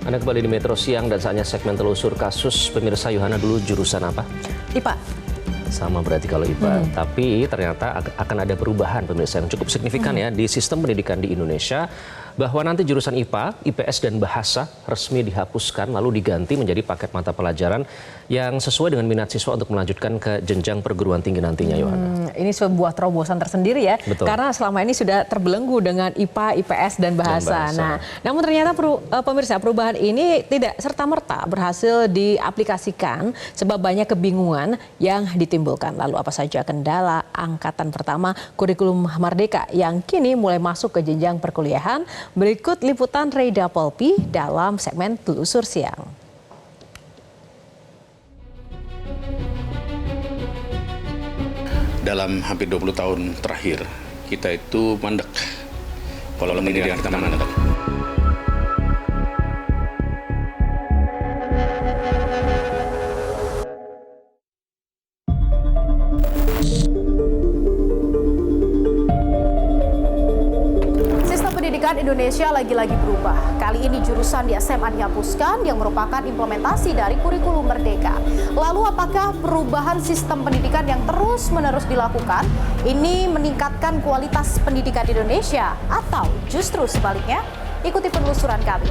Anda kembali di Metro Siang dan saatnya segmen telusur kasus. Pemirsa, Yohana dulu jurusan apa? IPA. Sama berarti kalau IPA. Tapi ternyata akan ada perubahan pemirsa yang cukup signifikan ya di sistem pendidikan di Indonesia. Bahwa nanti jurusan IPA, IPS dan bahasa resmi dihapuskan lalu diganti menjadi paket mata pelajaran yang sesuai dengan minat siswa untuk melanjutkan ke jenjang perguruan tinggi nantinya, Yohana. Ini sebuah terobosan tersendiri ya. Betul. Karena selama ini sudah terbelenggu dengan IPA, IPS dan bahasa. Nah, namun ternyata pemirsa, perubahan ini tidak serta-merta berhasil diaplikasikan sebab banyak kebingungan yang ditimbulkan. Lalu apa saja kendala angkatan pertama kurikulum Merdeka yang kini mulai masuk ke jenjang perkuliahan? Berikut liputan Reda Polpi dalam segmen Telusur Siang. Dalam hampir 20 tahun terakhir, kita itu mandek. Kalau pendidikan kita mandek. Pendidikan Indonesia lagi-lagi berubah. Kali ini jurusan di SMA dihapuskan yang merupakan implementasi dari kurikulum Merdeka. Lalu apakah perubahan sistem pendidikan yang terus-menerus dilakukan ini meningkatkan kualitas pendidikan di Indonesia atau justru sebaliknya? Ikuti penelusuran kami.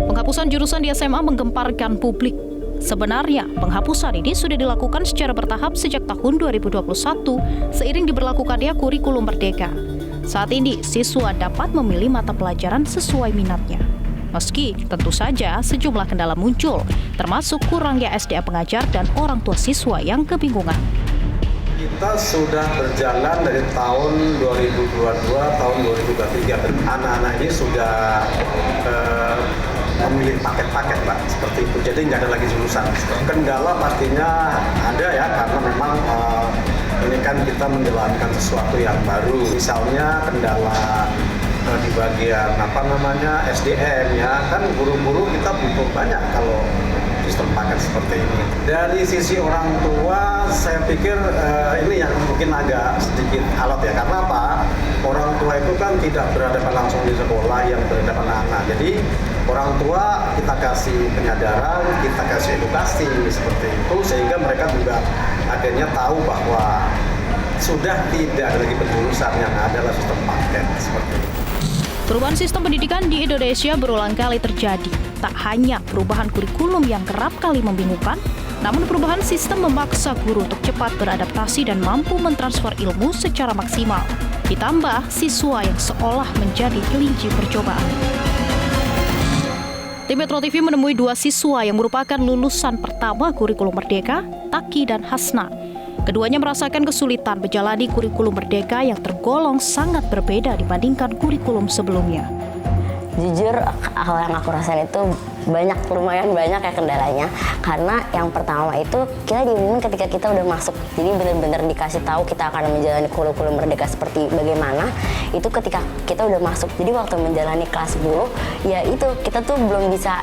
Penghapusan jurusan di SMA menggemparkan publik. Sebenarnya, penghapusan ini sudah dilakukan secara bertahap sejak tahun 2021 seiring diberlakukannya kurikulum Merdeka. Saat ini, siswa dapat memilih mata pelajaran sesuai minatnya. Meski tentu saja sejumlah kendala muncul, termasuk kurangnya SDM pengajar dan orang tua siswa yang kebingungan. Kita sudah berjalan dari tahun 2022, tahun 2023. Anak-anak ini sudah memilih paket-paket Pak, seperti itu. Jadi nggak ada lagi jurusan. Kendala pastinya ada ya, karena memang ini kan kita menjalankan sesuatu yang baru. Misalnya kendala di bagian SDM ya, kan guru-guru kita butuh banyak kalau sistem paket seperti ini. Dari sisi orang tua, saya pikir ini yang mungkin agak sedikit alot ya. Karena apa? Orang tua itu kan tidak berhadapan langsung di sekolah yang berhadapan anak. Jadi orang tua kita kasih penyadaran, kita kasih edukasi seperti itu, sehingga mereka juga akhirnya tahu bahwa sudah tidak ada lagi penjurusan, yang adalah sistem paket seperti itu. Perubahan sistem pendidikan di Indonesia berulang kali terjadi. Tak hanya perubahan kurikulum yang kerap kali membingungkan, namun perubahan sistem memaksa guru untuk cepat beradaptasi dan mampu mentransfer ilmu secara maksimal. Ditambah siswa yang seolah menjadi kelinci percobaan. Tim Metro TV menemui dua siswa yang merupakan lulusan pertama kurikulum Merdeka, Taki dan Hasna. Keduanya merasakan kesulitan menjalani kurikulum Merdeka yang tergolong sangat berbeda dibandingkan kurikulum sebelumnya. Jujur, hal yang aku rasain itu lumayan banyak ya kendalanya. Karena yang pertama itu kita diumumin ketika kita udah masuk. Jadi benar-benar dikasih tahu kita akan menjalani kurikulum Merdeka seperti bagaimana. Itu ketika kita udah masuk. Jadi waktu menjalani kelas 10, ya itu kita tuh belum bisa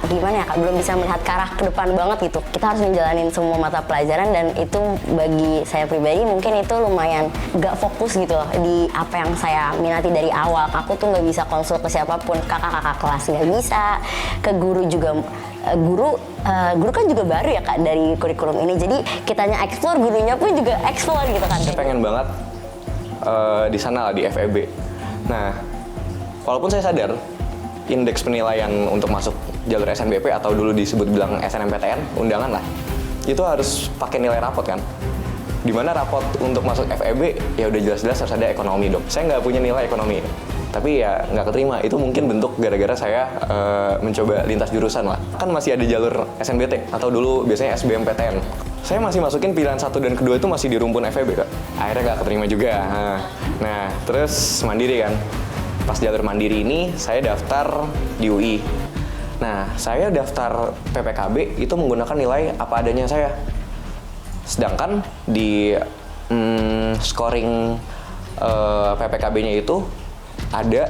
belum bisa melihat ke arah ke depan banget gitu. Kita harus menjalanin semua mata pelajaran dan itu bagi saya pribadi mungkin itu lumayan gak fokus gitu loh di apa yang saya minati dari awal. Aku tuh gak bisa konsul ke siapapun, kakak-kakak kelas gak bisa, ke guru juga. Guru kan juga baru ya Kak dari kurikulum ini, jadi kitanya explore, gurunya pun juga explore gitu kan. Saya pengen banget di sana lah, di FEB. Nah, walaupun saya sadar indeks penilaian untuk masuk jalur SNBP atau dulu disebut bilang SNMPTN, undangan lah, itu harus pakai nilai rapot kan. Dimana rapot untuk masuk FEB ya udah jelas-jelas harus ada ekonomi dong. Saya nggak punya nilai ekonomi. Tapi ya nggak keterima, itu mungkin bentuk gara-gara saya mencoba lintas jurusan lah. Kan masih ada jalur SNBT atau dulu biasanya SBMPTN. Saya masih masukin pilihan 1 dan kedua itu masih di rumpun FEB Kak. Akhirnya nggak keterima juga. Nah terus mandiri kan. Pas jalur mandiri ini saya daftar di UI. Nah saya daftar PPKB itu menggunakan nilai apa adanya saya. Sedangkan di scoring PPKB-nya itu ada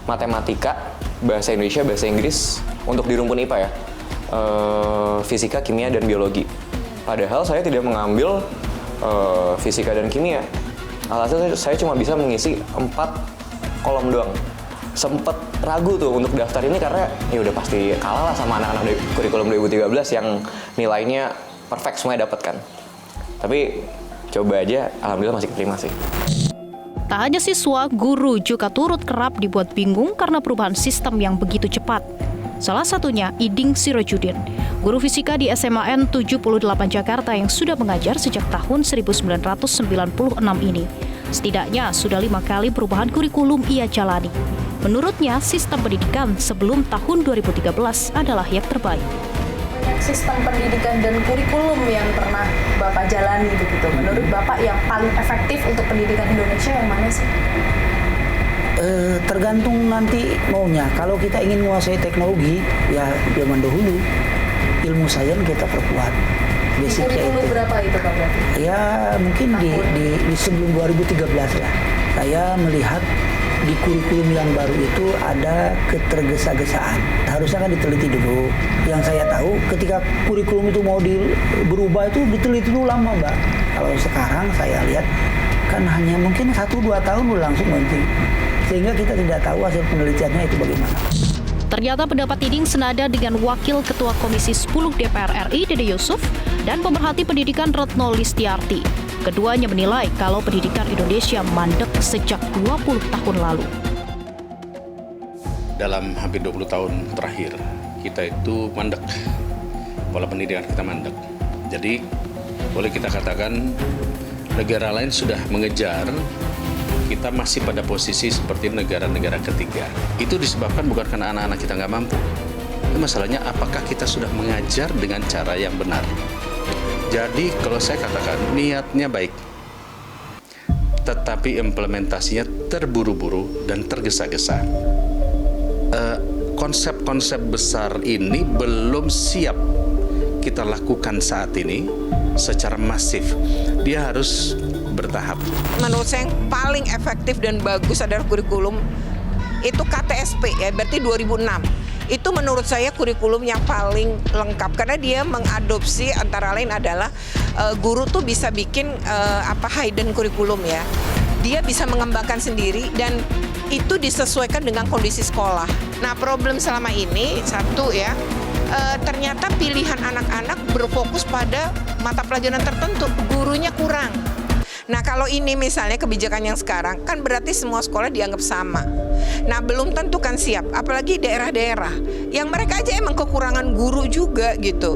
matematika, bahasa Indonesia, bahasa Inggris untuk di rumpun IPA ya, fisika, kimia, dan biologi. Padahal saya tidak mengambil fisika dan kimia. Alhasil saya cuma bisa mengisi 4 kolom doang. sempet ragu tuh untuk daftar ini karena ya udah pasti kalah lah sama anak-anak kurikulum 2013 yang nilainya perfect semuanya dapat kan. Tapi coba aja, alhamdulillah masih keterima sih. Tak hanya siswa, guru juga turut kerap dibuat bingung karena perubahan sistem yang begitu cepat. Salah satunya Iding Sirojudin, guru fisika di SMAN 78 Jakarta yang sudah mengajar sejak tahun 1996 ini. Setidaknya sudah 5 kali perubahan kurikulum ia jalani. Menurutnya, sistem pendidikan sebelum tahun 2013 adalah yang terbaik. Sistem pendidikan dan kurikulum yang pernah Bapak jalani begitu, menurut Bapak yang paling efektif untuk pendidikan Indonesia yang mana sih? Tergantung nanti maunya. Kalau kita ingin menguasai teknologi, ya zaman dahulu ilmu sains kita perkuat. Basicnya Kurikulum itu. berapa itu Pak berarti? Ya mungkin di sebelum 2013 lah. Saya melihat di kurikulum yang baru itu ada ketergesa-gesaan. Harusnya kan diteliti dulu. Yang saya tahu ketika kurikulum itu mau berubah itu diteliti dulu lama, Mbak. Kalau sekarang saya lihat kan hanya mungkin 1-2 tahun udah langsung ganti. Sehingga kita tidak tahu hasil penelitiannya itu bagaimana. Ternyata pendapat Iding senada dengan Wakil Ketua Komisi 10 DPR RI Dede Yusuf dan pemerhati pendidikan Retno Listiarti. Keduanya menilai kalau pendidikan Indonesia mandek sejak 20 tahun lalu. Dalam hampir 20 tahun terakhir, kita itu mandek. Pola pendidikan kita mandek. Jadi, boleh kita katakan negara lain sudah mengejar, kita masih pada posisi seperti negara-negara ketiga. Itu disebabkan bukan karena anak-anak kita nggak mampu. Itu masalahnya apakah kita sudah mengajar dengan cara yang benar. Jadi kalau saya katakan niatnya baik, tetapi implementasinya terburu-buru dan tergesa-gesa. Konsep-konsep besar ini belum siap kita lakukan saat ini secara masif. Dia harus bertahap. Menurut saya yang paling efektif dan bagus adalah kurikulum itu KTSP ya, berarti 2006. Itu menurut saya kurikulum yang paling lengkap karena dia mengadopsi antara lain adalah guru tuh bisa bikin hidden kurikulum ya. Dia bisa mengembangkan sendiri dan itu disesuaikan dengan kondisi sekolah. Nah, problem selama ini satu ya, ternyata pilihan anak-anak berfokus pada mata pelajaran tertentu, gurunya kurang. Nah, kalau ini misalnya kebijakan yang sekarang, kan berarti semua sekolah dianggap sama. Nah, belum tentu kan siap, apalagi daerah-daerah yang mereka aja emang kekurangan guru juga gitu.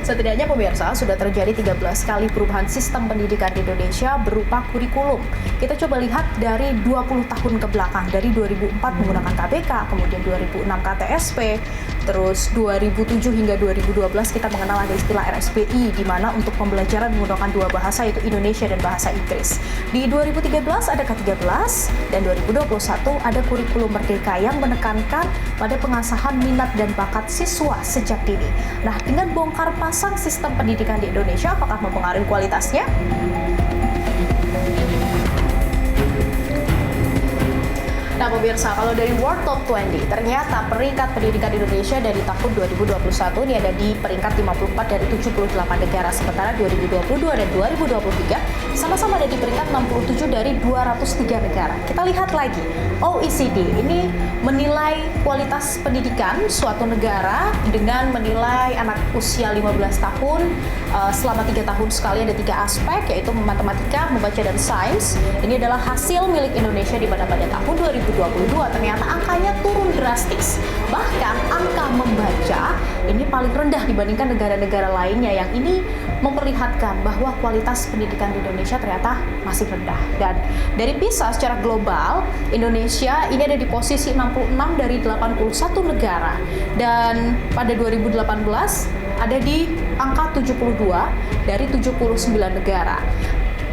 Setidaknya pemirsa sudah terjadi 13 kali perubahan sistem pendidikan di Indonesia berupa kurikulum. Kita coba lihat dari 20 tahun ke belakang, dari 2004 menggunakan KBK, kemudian 2006 KTSP, terus 2007 hingga 2012 kita mengenal ada istilah RSPI, di mana untuk pembelajaran menggunakan dua bahasa yaitu Indonesia dan bahasa Inggris. Di 2013 ada K13 dan 2021 ada kurikulum merdeka yang menekankan pada pengasahan minat dan bakat siswa sejak dini. Nah, dengan bongkar pasang sistem pendidikan di Indonesia, apakah mempengaruhi kualitasnya? Nah pemirsa, kalau dari World Top 20, ternyata peringkat pendidikan Indonesia dari tahun 2021 ini ada di peringkat 54 dari 78 negara, sementara 2022 dan 2023 sama-sama ada di peringkat 67 dari 203 negara. Kita lihat lagi, OECD ini menilai kualitas pendidikan suatu negara dengan menilai anak usia 15 tahun selama 3 tahun sekali ada 3 aspek, yaitu matematika, membaca, dan sains. Ini adalah hasil milik Indonesia di mana pada tahun 2022 ternyata angkanya turun drastis. Bahkan angka membaca ini paling rendah dibandingkan negara-negara lainnya, yang ini memperlihatkan bahwa kualitas pendidikan di Indonesia ternyata masih rendah. Dan dari PISA secara global, Indonesia ini ada di posisi 66 dari 81 negara. Dan pada 2018 ada di angka 72 dari 79 negara.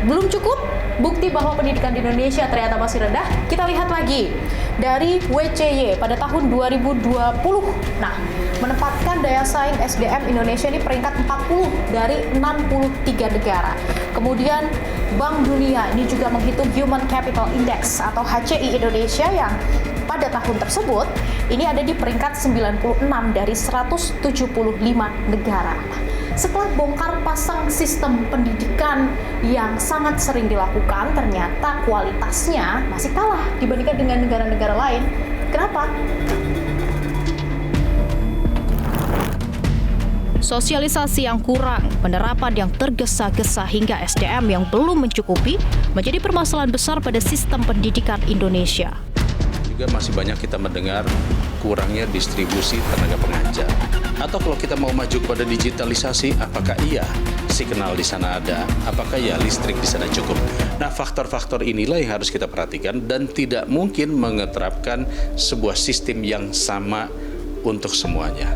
Belum cukup bukti bahwa pendidikan di Indonesia ternyata masih rendah, kita lihat lagi dari WCY pada tahun 2020. Nah, menempatkan daya saing SDM Indonesia ini peringkat 40 dari 63 negara. Kemudian Bank Dunia ini juga menghitung Human Capital Index atau HCI Indonesia yang pada tahun tersebut ini ada di peringkat 96 dari 175 negara. Setelah bongkar pasang sistem pendidikan yang sangat sering dilakukan, ternyata kualitasnya masih kalah dibandingkan dengan negara-negara lain. Kenapa? Sosialisasi yang kurang, penerapan yang tergesa-gesa hingga SDM yang belum mencukupi menjadi permasalahan besar pada sistem pendidikan Indonesia. Juga masih banyak kita mendengar kurangnya distribusi tenaga pengajar. Atau kalau kita mau maju pada digitalisasi, apakah iya signal di sana ada? Apakah ya listrik di sana cukup? Nah, faktor-faktor inilah yang harus kita perhatikan dan tidak mungkin mengeterapkan sebuah sistem yang sama untuk semuanya.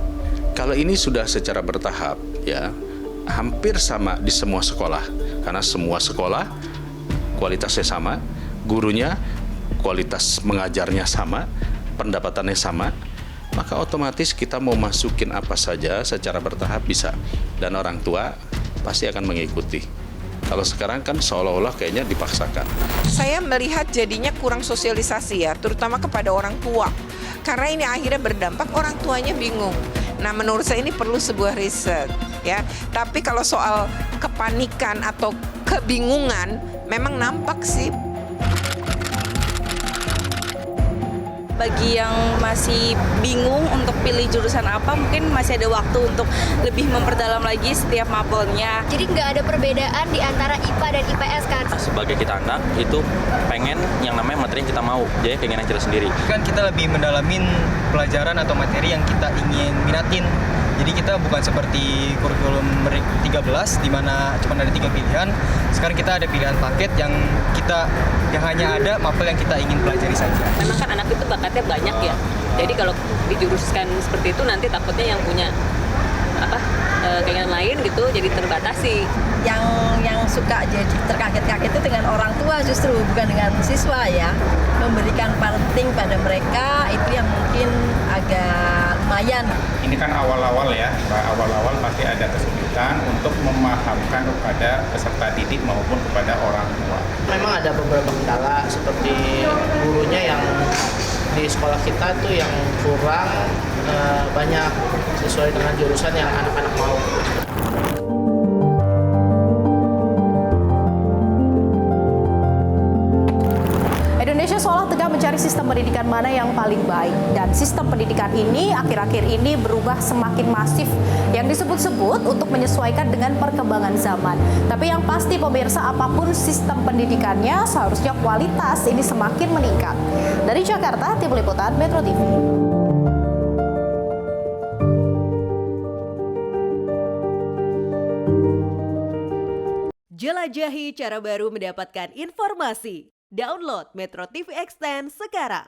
Kalau ini sudah secara bertahap, ya hampir sama di semua sekolah, karena semua sekolah kualitasnya sama, gurunya kualitas mengajarnya sama, pendapatannya sama, maka otomatis kita mau masukin apa saja secara bertahap bisa, dan orang tua pasti akan mengikuti. Kalau sekarang kan seolah-olah kayaknya dipaksakan. Saya melihat jadinya kurang sosialisasi ya, terutama kepada orang tua. Karena ini akhirnya berdampak orang tuanya bingung. Nah, menurut saya ini perlu sebuah riset ya. Tapi kalau soal kepanikan atau kebingungan memang nampak sih. Bagi yang masih bingung untuk pilih jurusan apa, mungkin masih ada waktu untuk lebih memperdalam lagi setiap mapelnya. Jadi nggak ada perbedaan di antara IPA dan IPS kan? Sebagai kita anak itu pengen yang namanya materi yang kita mau, jadi keinginan kita sendiri. Kan kita lebih mendalamin pelajaran atau materi yang kita ingin minatin. Jadi kita bukan seperti kurikulum 13 di mana cuma ada 3 pilihan. Sekarang kita ada pilihan paket yang hanya ada mapel yang kita ingin pelajari saja. Memang kan anak itu bakatnya banyak ya. Jadi kalau dijuruskan seperti itu nanti takutnya yang punya keinginan lain gitu jadi terbatasi. Yang suka jadi terkaget-kaget itu dengan orang tua justru, bukan dengan siswa ya. Memberikan penting pada mereka itu yang mungkin agak lumayan. Ini kan awal-awal ya, awal-awal pasti ada kesulitan untuk memahamkan kepada peserta didik maupun kepada orang tua. Memang ada beberapa kendala seperti gurunya yang di sekolah kita tuh yang kurang banyak sesuai dengan jurusan yang anak-anak mau. Indonesia seolah tengah mencari sistem pendidikan mana yang paling baik, dan sistem pendidikan ini akhir-akhir ini berubah semakin masif yang disebut-sebut untuk menyesuaikan dengan perkembangan zaman. Tapi yang pasti pemirsa, apapun sistem pendidikannya seharusnya kualitas ini semakin meningkat. Dari Jakarta, Tim Liputan Metro TV. Jelajahi cara baru mendapatkan informasi. Download Metro TV Extend sekarang.